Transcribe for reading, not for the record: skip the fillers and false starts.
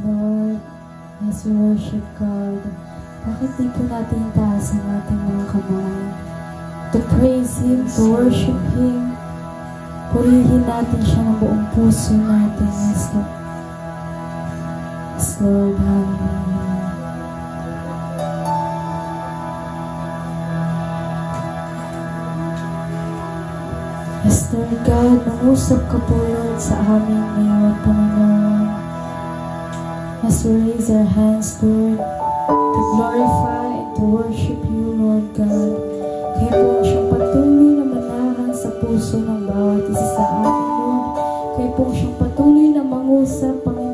Lord, as we worship God, bakit di po natin taas ang ating mga kamay? To praise Him, to worship Him, purihin natin siya ng buong puso natin. Yes, Lord. Yes, Lord, hallelujah. Yes, Lord God, mangusap ka po, Lord, sa amin ngayon, Panginoon. As we raise our hands, Lord, to glorify and to worship you, Lord God. Kaya po siyang patuloy na manahan sa puso ng bawat isa sa amin, Lord. Kaya po siyang patuloy na mangusap, Panginoon.